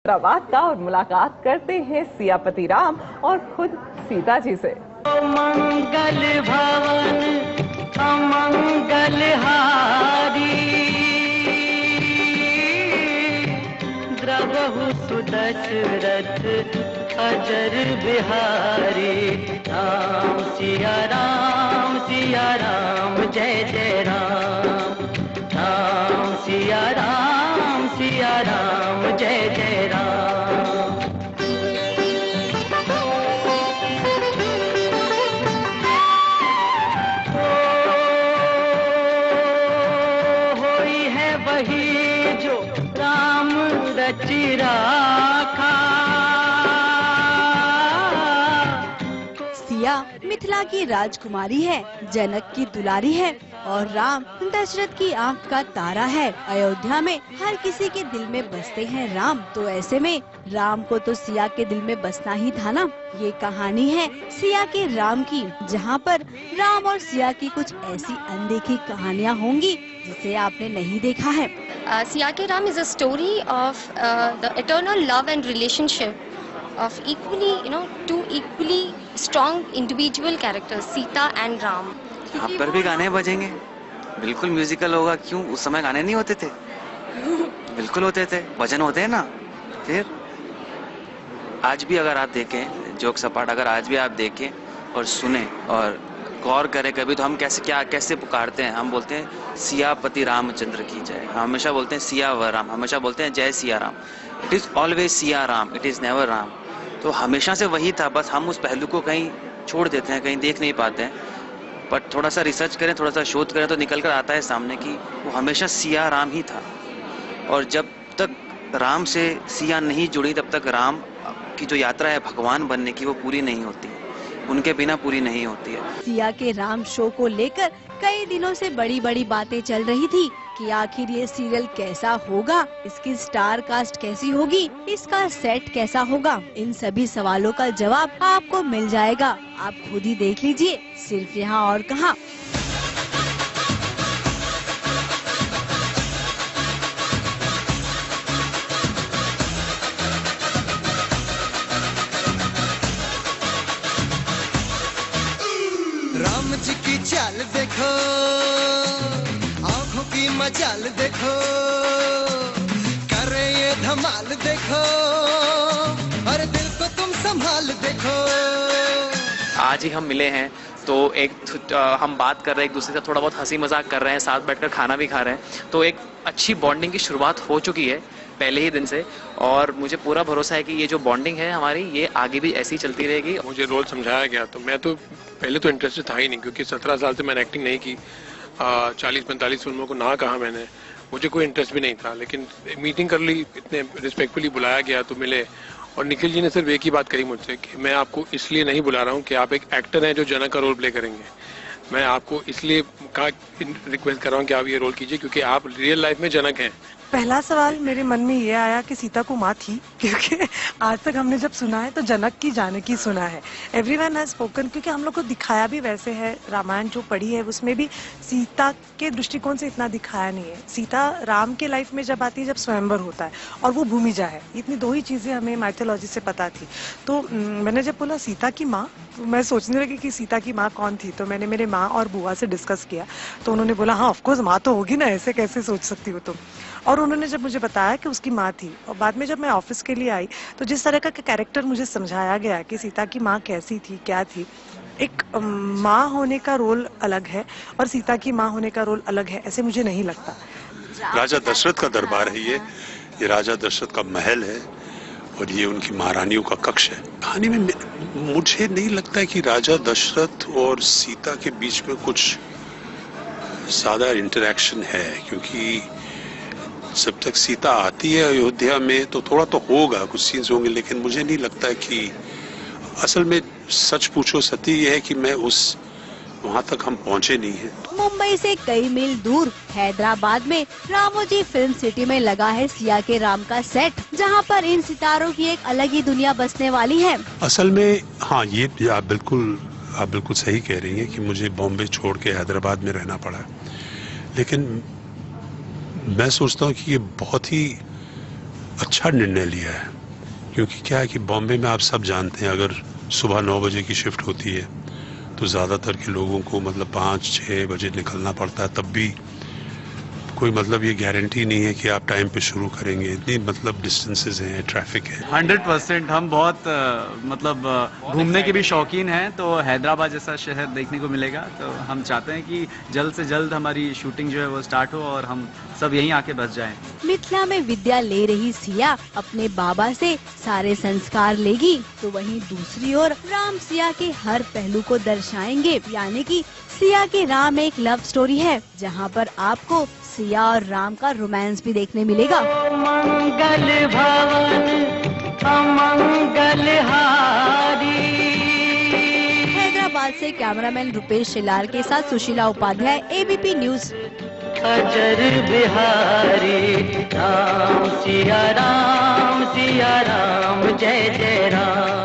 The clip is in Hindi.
हैदराबाद का और मुलाकात करते हैं सियापति राम और खुद सीता जी से। मंगल भवन अमंगल हारी, द्रवहु सुदशरथ अजर बिहारी। राम सिया राम जय जय राम। राम सिया राम जय जय राम। होई है वही जो राम रचि राखा। सिया मिथिला की राजकुमारी है, जनक की दुलारी है और राम दशरथ की आंख का तारा है। अयोध्या में हर किसी के दिल में बसते हैं राम, तो ऐसे में राम को तो सिया के दिल में बसना ही था ना। ये कहानी है सिया के राम की, जहाँ पर राम और सिया की कुछ ऐसी अनदेखी कहानियाँ होंगी जिसे आपने नहीं देखा है। सिया के Ram is a story of the eternal love and relationship of equally, two equally strong individual characters, Sita and Ram. यहाँ पर भी गाने बजेंगे, बिल्कुल म्यूजिकल होगा। क्यों, उस समय गाने नहीं होते थे? बिल्कुल होते थे, भजन होते हैं ना। फिर आज भी अगर आप देखें जोक सपाट, अगर आज भी आप देखें और सुने और गौर करें कभी, तो हम कैसे पुकारते हैं। हम बोलते हैं सियापति रामचंद्र की जय, हम हमेशा बोलते हैं सिया व राम, हमेशा बोलते हैं जय Siya Ram. It is always Siya Ram, it is never Ram. तो हमेशा से वही था, बस हम उस पहलू को कहीं छोड़ देते हैं, कहीं देख नहीं पाते हैं। पर थोड़ा सा रिसर्च करें, थोड़ा सा शोध करें तो निकल कर आता है सामने कि वो हमेशा सिया राम ही था। और जब तक राम से सिया नहीं जुड़ी तब तक राम की जो यात्रा है भगवान बनने की, वो पूरी नहीं होती, उनके बिना पूरी नहीं होती है। सिया के राम शो को लेकर कई दिनों से बड़ी बड़ी बातें चल रही थी कि आखिर ये सीरियल कैसा होगा, इसकी स्टार कास्ट कैसी होगी, इसका सेट कैसा होगा। इन सभी सवालों का जवाब आपको मिल जाएगा, आप खुद ही देख लीजिए, सिर्फ यहाँ और कहाँ। राम जी की चाल देखो, आंखों की मचाल देखो, करे ये धमाल देखो, अरे दिल को तुम संभाल देखो। आज ही हम मिले हैं तो हम बात कर रहे हैं एक दूसरे से, थोड़ा बहुत हंसी मजाक कर रहे हैं, साथ बैठकर खाना भी खा रहे हैं। तो एक अच्छी बॉन्डिंग की शुरुआत हो चुकी है पहले ही दिन से, और मुझे पूरा भरोसा है कि ये जो बॉन्डिंग है हमारी, ये आगे भी ऐसी चलती रहेगी। मुझे रोल समझाया गया तो मैं तो पहले तो इंटरेस्टेड था ही नहीं, क्योंकि 17 साल से मैंने एक्टिंग नहीं की। 40-45 फिल्मों को ना कहा मैंने, मुझे कोई इंटरेस्ट भी नहीं था। लेकिन मीटिंग कर ली, इतने रिस्पेक्टफुली बुलाया गया तो मिले। और निखिल जी ने सिर्फ एक ही बात कही मुझसे कि मैं आपको इसलिए नहीं बुला रहा हूँ कि आप एक एक्टर हैं जो जनक का रोल प्ले करेंगे, मैं आपको इसलिए रिक्वेस्ट कर रहा हूँ कि आप ये रोल कीजिए क्योंकि आप रियल लाइफ में जनक हैं। पहला सवाल मेरे मन में ये आया कि सीता को माँ थी, क्योंकि आज तक हमने जब सुना है तो जनक की जानकी सुना है, एवरीवन हैज स्पोकन, क्योंकि हम लोग को दिखाया भी वैसे है। रामायण जो पढ़ी है उसमें भी सीता के दृष्टिकोण से इतना दिखाया नहीं है। सीता राम के लाइफ में जब आती है जब स्वयंवर होता है और वो भूमिजा है, इतनी दो ही चीजें हमें माइथोलॉजी से पता थी। तो मैंने जब बोला सीता की माँ, तो मैं सोचने लगी कि सीता की माँ कौन थी। तो मैंने मेरे माँ और बुआ से डिस्कस किया तो उन्होंने बोला हाँ ऑफकोर्स माँ तो होगी ना, ऐसे कैसे सोच सकती हो तुम। और उन्होंने जब मुझे बताया कि उसकी माँ थी, और बाद में जब मैं ऑफिस के लिए आई तो जिस तरह का कैरेक्टर मुझे समझाया गया कि सीता की माँ कैसी थी, क्या थी, एक माँ होने का रोल अलग है और सीता की माँ होने का रोल अलग है, ऐसे मुझे नहीं लगता। राजा दशरथ का दरबार है ये राजा दशरथ का महल है और ये उनकी महारानियों का कक्ष है। कहानी में मुझे नहीं लगता है कि राजा दशरथ और सीता के बीच में कुछ ज्यादा इंटरेक्शन है, क्योंकि जब तक सीता आती है अयोध्या में तो थोड़ा तो होगा, कुछ सीन्स होंगे, लेकिन मुझे नहीं लगता है कि असल में सच पूछो सत्य ये है कि मैं वहाँ तक हम पहुँचे नहीं हैं। मुंबई से कई मील दूर हैदराबाद में रामोजी फिल्म सिटी में लगा है सिया के राम का सेट, जहाँ पर इन सितारों की एक अलग ही दुनिया बसने वाली है। असल में हाँ, ये आप बिल्कुल सही कह रही हैं कि मुझे बॉम्बे छोड़ के हैदराबाद में रहना पड़ा, लेकिन मैं सोचता हूँ कि ये बहुत ही अच्छा निर्णय लिया है। क्योंकि क्या है कि बॉम्बे में आप सब जानते हैं, अगर सुबह 9 बजे की शिफ्ट होती है तो ज़्यादातर के लोगों को मतलब 5-6 बजे निकलना पड़ता है, तब भी कोई मतलब ये गारंटी नहीं है कि आप टाइम पे शुरू करेंगे। इतनी मतलब डिस्टेंसेस हैं, ट्रैफिक है। 100% हम बहुत मतलब घूमने के भी शौकीन हैं, तो हैदराबाद जैसा शहर देखने को मिलेगा। तो हम चाहते हैं कि जल्द से जल्द हमारी शूटिंग जो है वो स्टार्ट हो और हम सब यहीं आके बस जाएं। मिथिला में विद्या ले रही सिया अपने बाबा से सारे संस्कार लेगी, तो वहीं दूसरी ओर राम सिया के हर पहलू को दर्शाएंगे। यानी कि सिया के राम एक लव स्टोरी है, जहां पर आपको सिया और राम का रोमांस भी देखने मिलेगा। मंगल भवन अमंगल हारी। हैदराबाद से कैमरामैन रुपेश शिलार के साथ सुशीला उपाध्याय, ABP न्यूज। अजर बिहारी राम सिया राम जय जय राम।